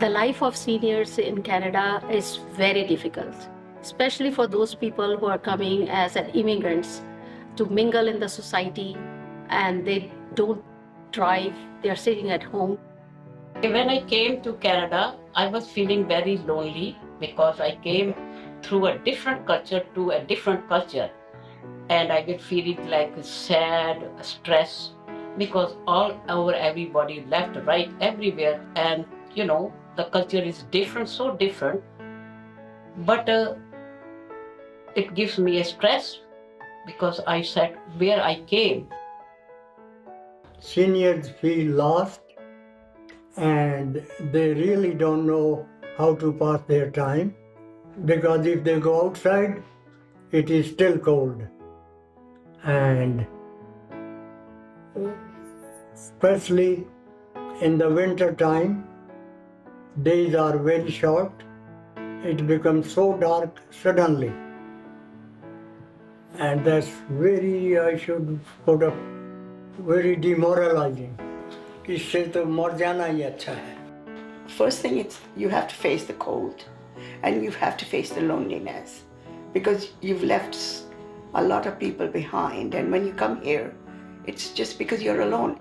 The life of seniors in Canada is very difficult, especially for those people who are coming as immigrants to mingle in the society, and they don't drive, they're sitting at home. When I came to Canada, I was feeling very lonely because I came through a different culture to a different culture. And I get feeling like sad, stress, because all over everybody, left, right, everywhere. And the culture is different, so different. But it gives me a stress because I said where I came. Seniors feel lost and they really don't know how to pass their time, because if they go outside, it is still cold. And especially in the winter time, days are very short. It becomes so dark suddenly. And that's very, I should put up, very demoralizing. इससे तो मर जाना ही अच्छा है. First thing is you have to face the cold and you have to face the loneliness because you've left a lot of people behind, and when you come here, it's just because you're alone.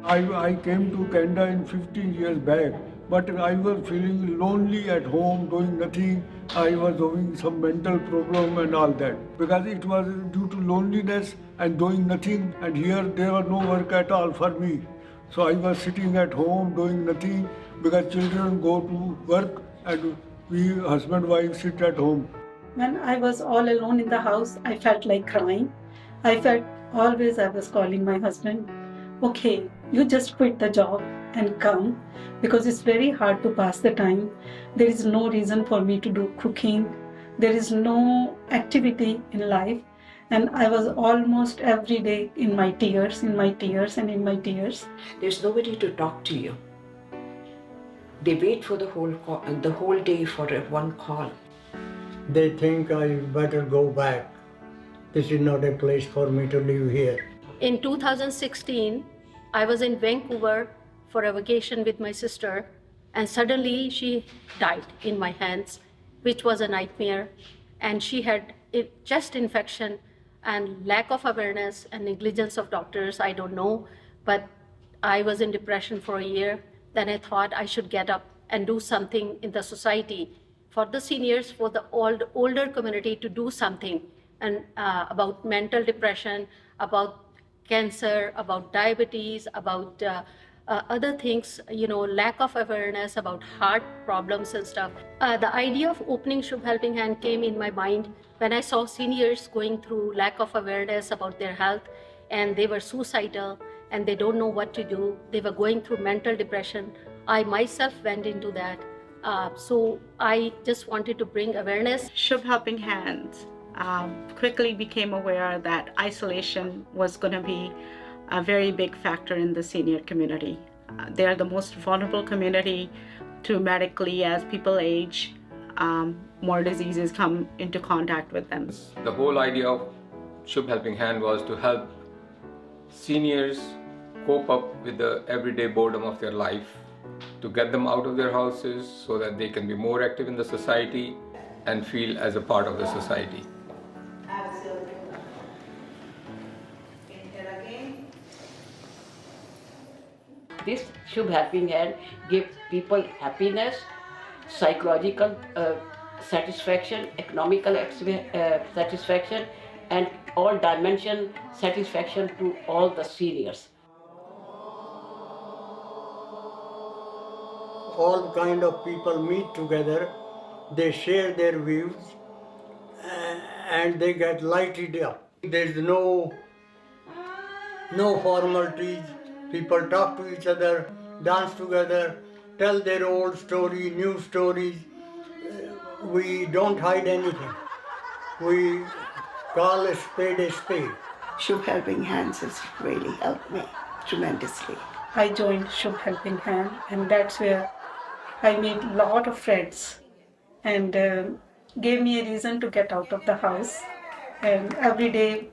I came to Canada in 15 years back, but I was feeling lonely at home, doing nothing. I was having some mental problem and all that because it was due to loneliness and doing nothing, and here there was no work at all for me. So I was sitting at home doing nothing because children go to work and we husband wife sit at home. When I was all alone in the house, I felt like crying. I felt always I was calling my husband, okay, you just quit the job and come, because it's very hard to pass the time. There is no reason for me to do cooking. There is no activity in life. And I was almost every day in my tears, in my tears, and in my tears. There's nobody to talk to you. They wait for the whole day for one call. They think I better go back. This is not a place for me to live here. In 2016, I was in Vancouver for a vacation with my sister, and suddenly she died in my hands, which was a nightmare. And she had chest infection and lack of awareness and negligence of doctors, I don't know, but I was in depression for a year. Then I thought I should get up and do something in the society for the seniors, for the older community, to do something and about mental depression, about cancer, about diabetes, about other things, lack of awareness about heart problems and stuff. The idea of opening Shubh Helping Hand came in my mind when I saw seniors going through lack of awareness about their health, and they were suicidal and they don't know what to do. They were going through mental depression. I myself went into that. So I just wanted to bring awareness. Shubh Helping Hands quickly became aware that isolation was going to be a very big factor in the senior community. They are the most vulnerable community to medically. As people age, more diseases come into contact with them. The whole idea of Shubh Helping Hand was to help seniors cope up with the everyday boredom of their life, to get them out of their houses so that they can be more active in the society and feel as a part of the society. This Shubh Helping Hand give people happiness, psychological satisfaction, economical satisfaction, and all dimension satisfaction to all the seniors. All kind of people meet together, they share their views, and they get lighted up. There's no formalities. People talk to each other, dance together, tell their old story, new stories. We don't hide anything. We call a spade a spade. Shubh Helping Hands has really helped me tremendously. I joined Shubh Helping Hand, and that's where I made a lot of friends, and gave me a reason to get out of the house. And every day,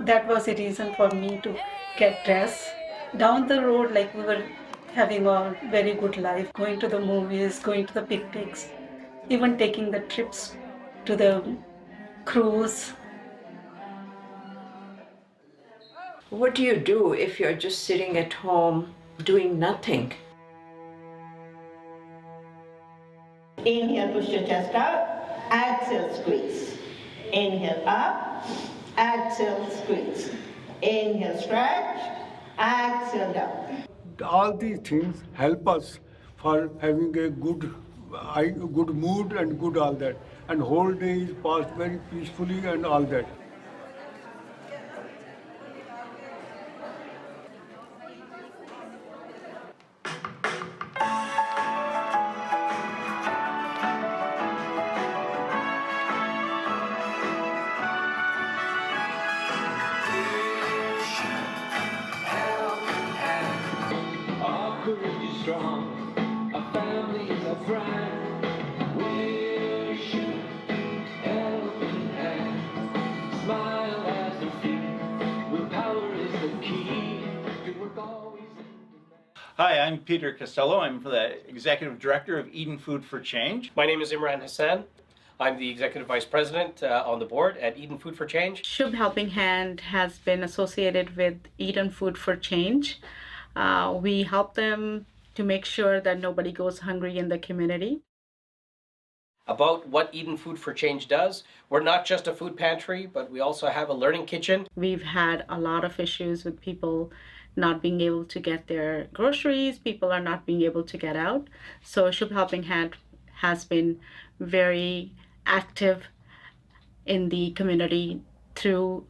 that was a reason for me to get dressed. Down the road, like we were having a very good life, going to the movies, going to the picnics, even taking the trips to the cruise. What do you do if you're just sitting at home doing nothing? Inhale, push your chest out. Exhale, squeeze. Inhale up. Exhale, squeeze. Inhale, stretch. Exhale, down. All these things help us for having a good mood and good all that. And whole day is passed very peacefully and all that. Hi, I'm Peter Costello. I'm the Executive Director of Eden Food for Change. My name is Imran Hassan. I'm the Executive Vice President on the board at Eden Food for Change. Shubh Helping Hand has been associated with Eden Food for Change. We help them to make sure that nobody goes hungry in the community. About what Eden Food for Change does, we're not just a food pantry, but we also have a learning kitchen. We've had a lot of issues with people not being able to get their groceries, people are not being able to get out. So Shubh Helping Hand has been very active in the community through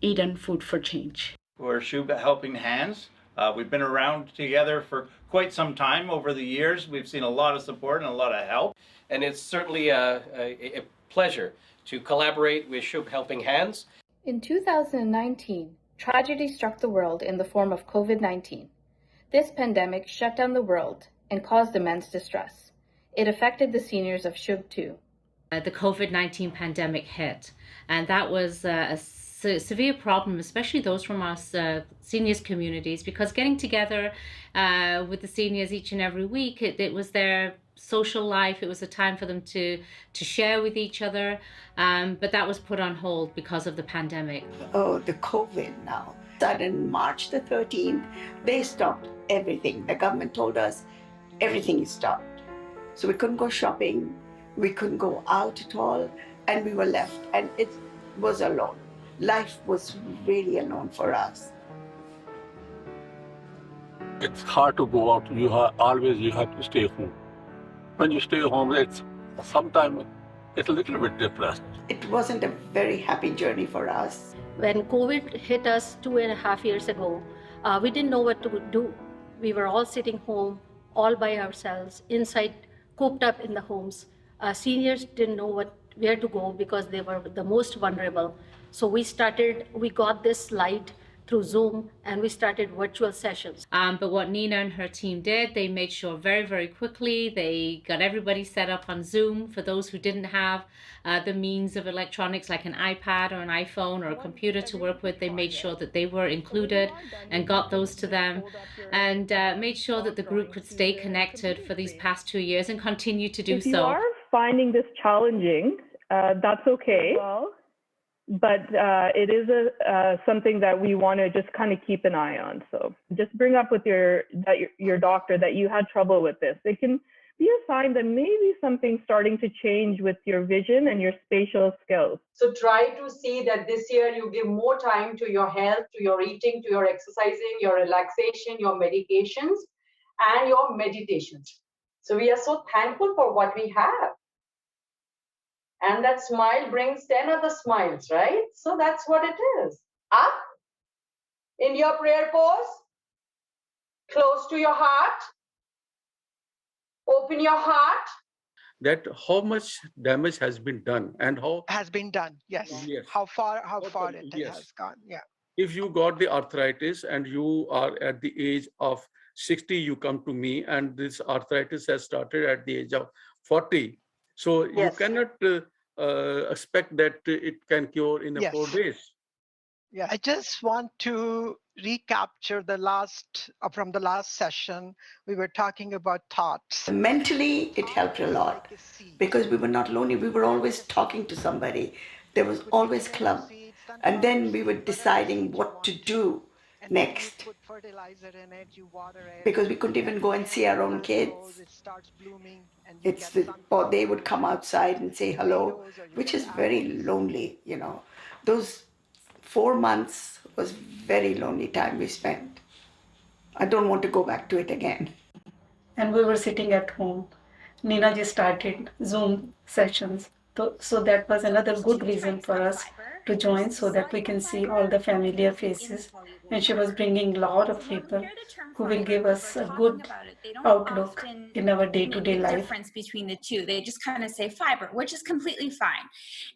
Eden Food for Change. We're Shubh Helping Hands. We've been around together for quite some time over the years. We've seen a lot of support and a lot of help. And it's certainly a pleasure to collaborate with Shubh Helping Hands. In 2019, tragedy struck the world in the form of COVID-19. This pandemic shut down the world and caused immense distress. It affected the seniors of Shubh too. The COVID-19 pandemic hit, and that was a severe problem, especially those from our seniors communities, because getting together with the seniors each and every week, it was their social life. It was a time for them to share with each other, but that was put on hold because of the pandemic. Oh, the COVID now. Sudden March the 13th, they stopped everything. The government told us everything is stopped. So we couldn't go shopping, we couldn't go out at all, and we were left, and it was alone. Life was really alone for us. It's hard to go out. You have to stay home. When you stay home, sometimes it's a little bit depressed. It wasn't a very happy journey for us. When COVID hit us 2.5 years ago, we didn't know what to do. We were all sitting home, all by ourselves, inside, cooped up in the homes. Seniors didn't know where to go because they were the most vulnerable. So we got this light through Zoom, and we started virtual sessions. But what Nina and her team did, they made sure very, very quickly, they got everybody set up on Zoom. For those who didn't have the means of electronics like an iPad or an iPhone or a computer to work with, they made sure that they were included and got those to them, and made sure that the group could stay connected for these past 2 years and continue to do so. If you are finding this challenging, that's okay. But it is something that we want to just kind of keep an eye on. So just bring up with your doctor that you had trouble with this. It can be a sign that maybe something's starting to change with your vision and your spatial skills. So try to see that this year you give more time to your health, to your eating, to your exercising, your relaxation, your medications, and your meditations. So we are so thankful for what we have. And that smile brings 10 other smiles, right? So that's what it is. Up in your prayer pose, close to your heart, open your heart. That how much damage has been done and how has been done. Yes. How far it has gone. Yeah. If you got the arthritis and you are at the age of 60, you come to me, and this arthritis has started at the age of 40. So you cannot expect that it can cure in 4 days. Yeah, I just want to recapture the last from the last session. We were talking about thoughts. Mentally, it helped a lot because we were not lonely. We were always talking to somebody. There was always club. And then we were deciding what to do next because we couldn't even go and see our own kids. Or they would come outside and say hello, which is very lonely, you know. Those 4 months was very lonely time we spent. I don't want to go back to it again. And we were sitting at home. Nina just started Zoom sessions. So that was another good reason for us to join so that we can see all the familiar faces. And she was bringing a lot of people who will give us a good outlook in our day-to-day life. Difference between the two. They just kind of say fiber, which is completely fine.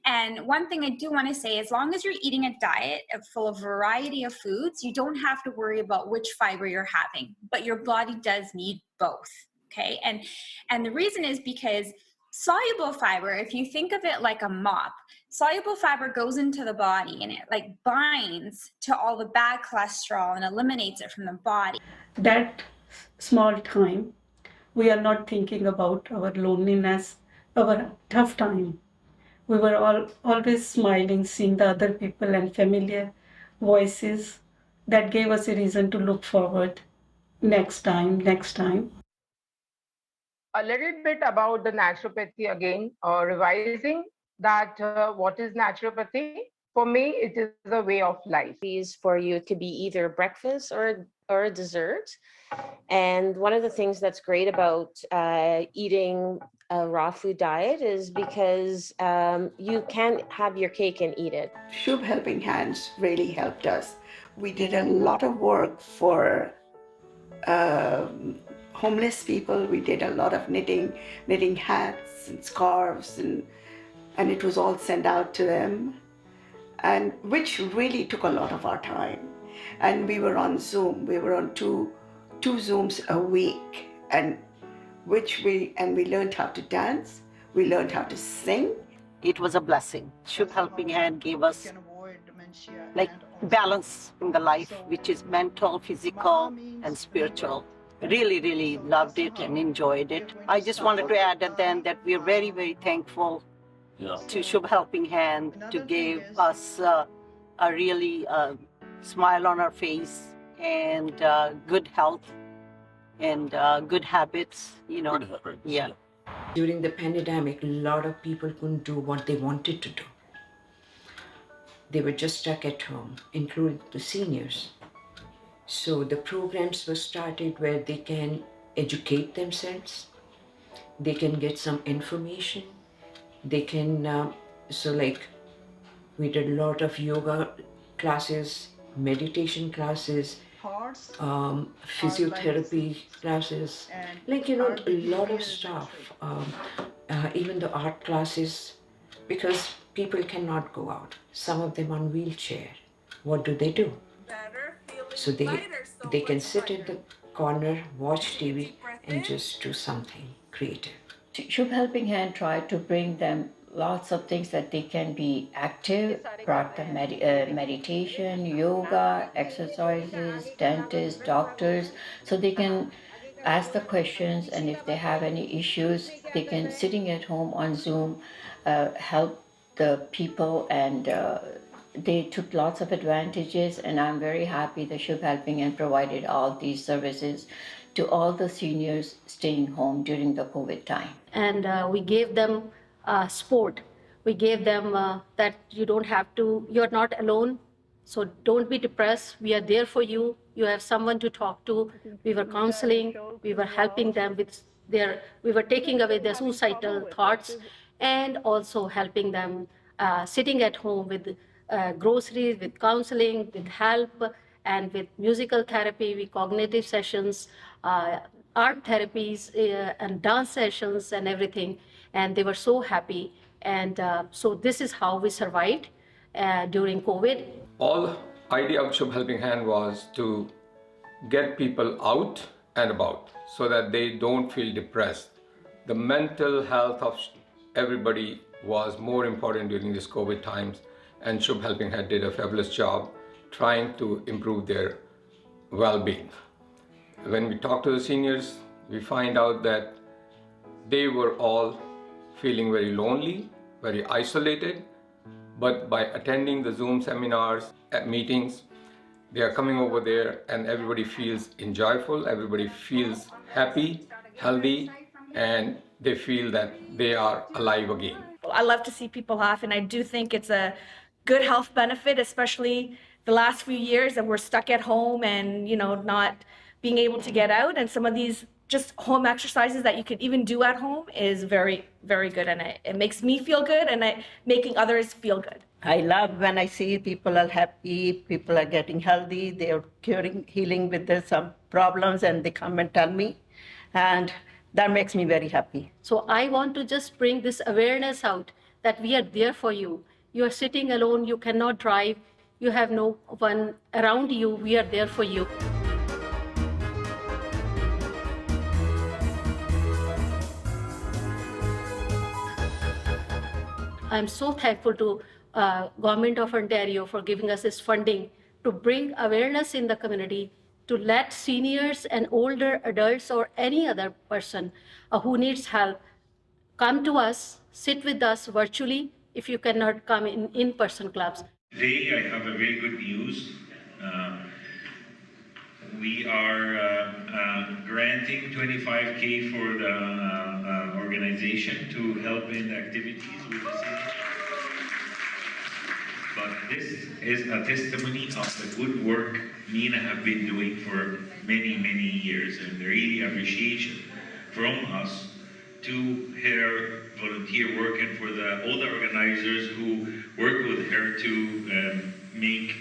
And one thing I do want to say, as long as you're eating a diet full of variety of foods, you don't have to worry about which fiber you're having, but your body does need both. Okay, and the reason is because soluble fiber, if you think of it like a mop, soluble fiber goes into the body and it like binds to all the bad cholesterol and eliminates it from the body. That small time, we are not thinking about our loneliness, our tough time. We were always smiling, seeing the other people and familiar voices. That gave us a reason to look forward next time. A little bit about the naturopathy again, revising that what is naturopathy? For me, it is a way of life. For you, it could be either breakfast or a dessert. And one of the things that's great about eating a raw food diet is because you can have your cake and eat it. Shubh Helping Hands really helped us. We did a lot of work for homeless people. We did a lot of knitting hats and scarves, and it was all sent out to them, and which really took a lot of our time. And we were on Zoom. We were on two Zooms a week, and we learned how to dance. We learned how to sing. It was a blessing. Shubh Helping Hand gave us like balance in the life, which is mental, physical, and spiritual. Really, really loved it and enjoyed it. I just wanted to add at the end that we are very, very thankful to Shubh Helping Hand to give us a really smile on our face and good health and good habits, you know. Good habits. Yeah. During the pandemic, a lot of people couldn't do what they wanted to do. They were just stuck at home, including the seniors. So the programs were started where they can educate themselves, they can get some information, they can, we did a lot of yoga classes, meditation classes, physiotherapy classes, a lot of stuff, even the art classes, because people cannot go out. Some of them on wheelchair. What do? So they can sit in the corner, watch TV, and just do something creative. Shubh Helping Hand tried to bring them lots of things that they can be active, brought them meditation, yoga, exercises, dentists, doctors, so they can ask the questions, and if they have any issues, they can, sitting at home on Zoom, help the people, and they took lots of advantages, and I'm very happy that Shubh Helping Hand provided all these services to all the seniors staying home during the COVID time. And we gave them support. We gave them that you're not alone, so don't be depressed. We are there for you. You have someone to talk to. We were counseling. We were helping them with we were taking away their suicidal thoughts, and also helping them sitting at home with groceries, with counseling, with help, and with musical therapy, with cognitive sessions, art therapies, and dance sessions and everything. And they were so happy. And so this is how we survived during COVID. All idea of Shubh Helping Hand was to get people out and about so that they don't feel depressed. The mental health of everybody was more important during this COVID times, and Shubh Helping Hand did a fabulous job trying to improve their well-being. When we talk to the seniors, we find out that they were all feeling very lonely, very isolated, but by attending the Zoom seminars, meetings, they are coming over there and everybody feels enjoyable, everybody feels happy, healthy, and they feel that they are alive again. I love to see people laugh, and I do think it's a good health benefit, especially the last few years that we're stuck at home and, not being able to get out. And some of these just home exercises that you could even do at home is very, very good. And it makes me feel good, and making others feel good. I love when I see people are happy, people are getting healthy, they are healing with some problems, and they come and tell me. And that makes me very happy. So I want to just bring this awareness out that we are there for you. You are sitting alone, you cannot drive, you have no one around you, we are there for you. I'm so thankful to Government of Ontario for giving us this funding to bring awareness in the community, to let seniors and older adults or any other person who needs help come to us, sit with us virtually if you cannot come in person clubs. Today I have a very good news. We are granting 25K for the organization to help in activities with the city. But this is a testimony of the good work Nina have been doing for many, many years, and really appreciation from us to her volunteer work and for all the organizers who work with her to make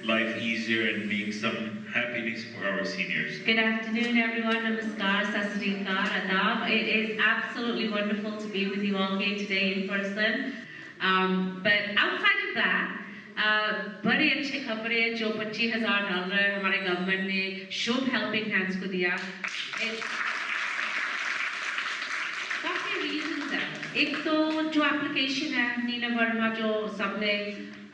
life easier and make some happiness for our seniors. Good afternoon, everyone. Namaskar, Sasrikar, Adab. It is absolutely wonderful to be with you all here today in person. But outside of that, बड़े अच्छे खबर है जो $25,000 हमारे government ने शुभ helping hands को दिया. काफी रीजंस हैं. एक तो जो एप्लीकेशन है नीना वर्मा जो सबने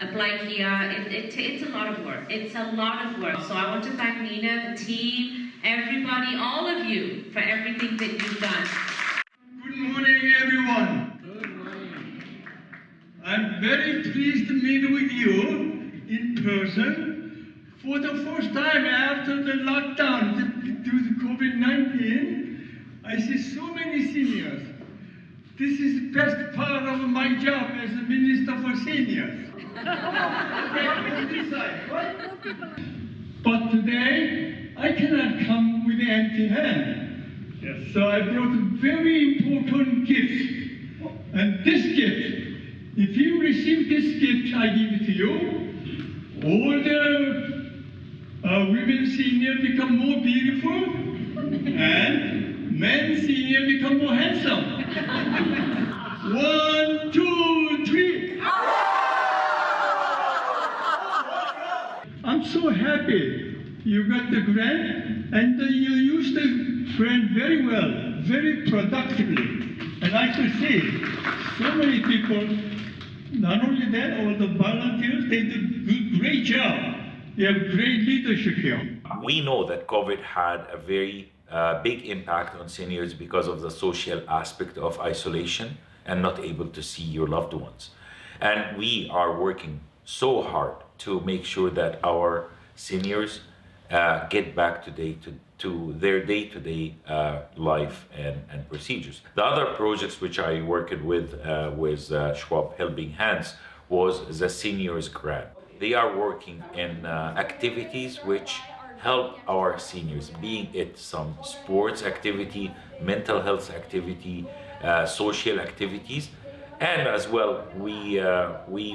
अप्लाई किया, it's a lot of work. It's a lot of work. So I want to thank Nina, the team, everybody, all of you for everything that you've done. Good morning, everyone. I'm very pleased to meet with you in person for the first time after the lockdown due to COVID-19. I see so many seniors. This is the best part of my job as a Minister for Seniors. But today, I cannot come with an empty hand. Yes. So I brought a very important gift. And this gift, if you receive this gift, I give it to you. All the women senior become more beautiful, and men senior become more handsome. 1, 2, 3. I'm so happy you got the grant, and you used the grant very well, very productively. And I could see so many people. Not only that, all the volunteers, they did a great job. You have great leadership here. We know that COVID had a very big impact on seniors because of the social aspect of isolation and not able to see your loved ones. And we are working so hard to make sure that our seniors get back to their day-to-day life and procedures. The other projects which I worked with Shubh Helping Hands was the Seniors Grant. They are working in activities which help our seniors, being it some sports activity, mental health activity, social activities, and as well we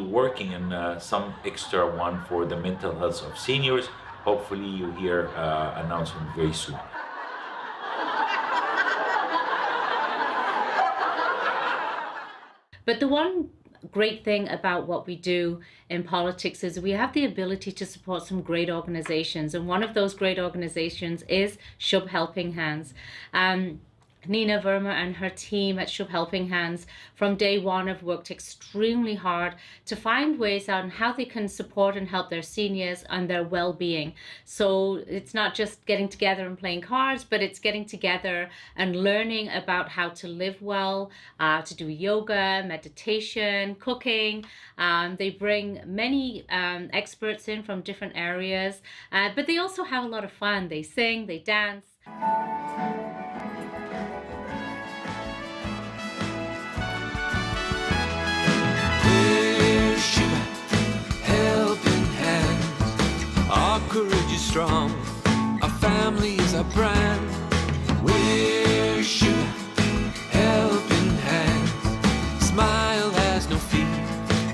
working in some extra one for the mental health of seniors. Hopefully you hear announcement very soon. But the one great thing about what we do in politics is we have the ability to support some great organizations, and one of those great organizations is Shubh Helping Hands. Nina Verma and her team at Shubh Helping Hands from day one have worked extremely hard to find ways on how they can support and help their seniors and their well-being. So it's not just getting together and playing cards, but it's getting together and learning about how to live well, to do yoga, meditation, cooking. They bring many experts in from different areas, but they also have a lot of fun. They sing, they dance. Helping hands, our courage is strong, our family is our brand. We're Shubh Helping Hands. Smile has no fee,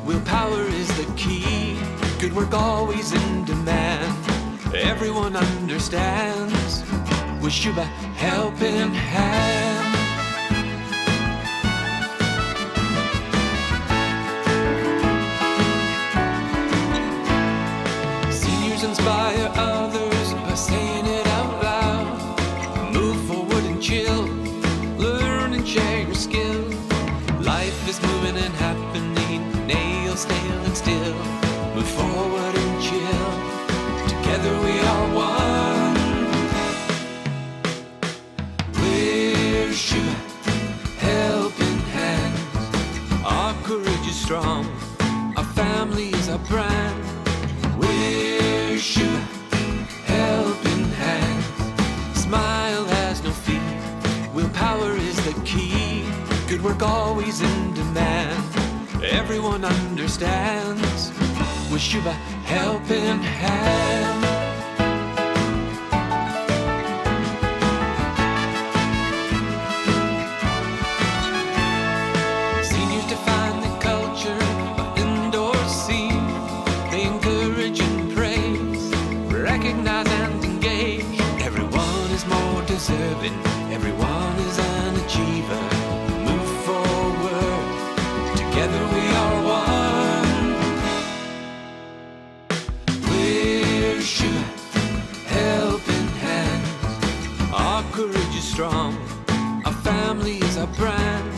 willpower is the key. Good work always in demand, everyone understands. We're Shubh Helping Hands. Inspire others by saying it out loud. Move forward and chill, learn and share your skill. Life is moving and happening, nails standing still. Move forward and chill, together we are one. We're Shubh Helping Hands, our courage is strong, our family is our brand. We're Shubh Helping Hands. Smile has no fee, willpower is the key. Good work always in demand, everyone understands. We're Shubh Helping Hands. Seniors define the culture of indoor scene. They encourage and praise, recognize and engage. Everyone is more deserving, everyone is an achiever. Move forward, together we are one. We're Shubh Helping Hands, our courage is strong, our family is our brand.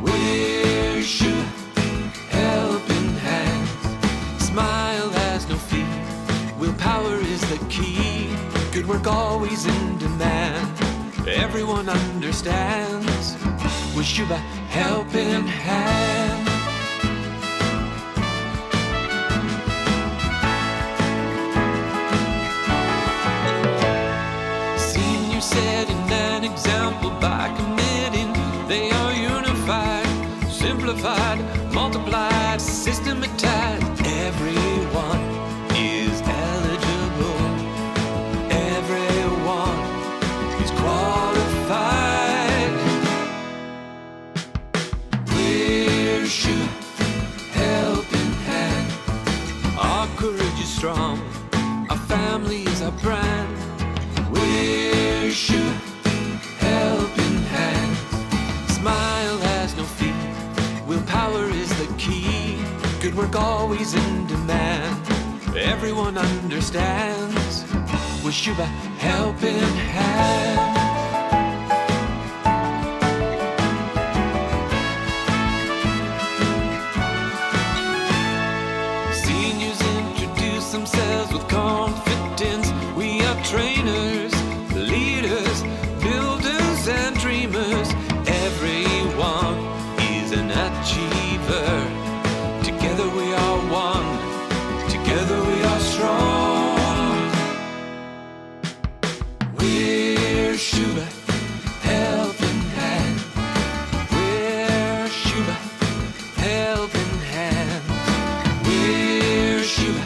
We're Shubh Helping Hands. Smile has no fee, willpower is the key. Good work always in demand, everyone understands. We're Shubh Helping Hands. Senior setting an example by committing. They are unified, simplified, multiplied, systematized. Everyone is eligible, everyone is qualified. We're Shubh Helping Hands, our courage is strong, our family is our brand. We're Shubh Helping Hands. Smile has no fee, willpower is the key. Good work always in demand, everyone understands. We're Shubh Helping Hands. Seniors introduce themselves with confidence. We are trainers, leaders, builders and dreamers. Everyone is an achiever. Together we are one, together we are strong. We're Shubh Helping Hands. We're Shubh Helping Hands. We're Shubh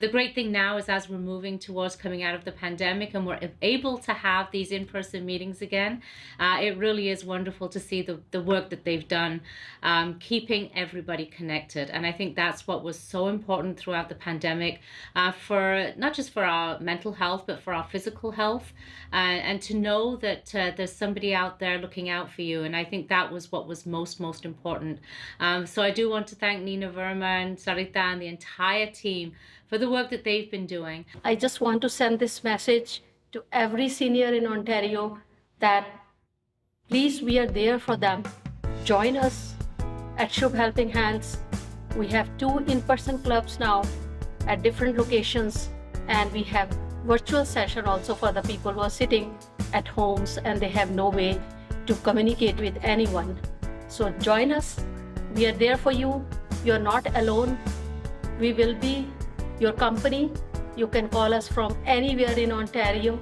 The great thing now is as we're moving towards coming out of the pandemic and we're able to have these in-person meetings again, it really is wonderful to see the work that they've done, keeping everybody connected. And I think that's what was so important throughout the pandemic, for not just for our mental health, but for our physical health, and to know that there's somebody out there looking out for you. And I think that was what was most important. So I do want to thank Nina Verma and Sarita and the entire team for the work that they've been doing. I just want to send this message to every senior in Ontario that please, we are there for them. Join us at Shubh Helping Hands. We have 2 in-person clubs now at different locations, and we have virtual session also for the people who are sitting at homes and they have no way to communicate with anyone. So join us. We are there for you. You're not alone. We will be your company. You can call us from anywhere in Ontario.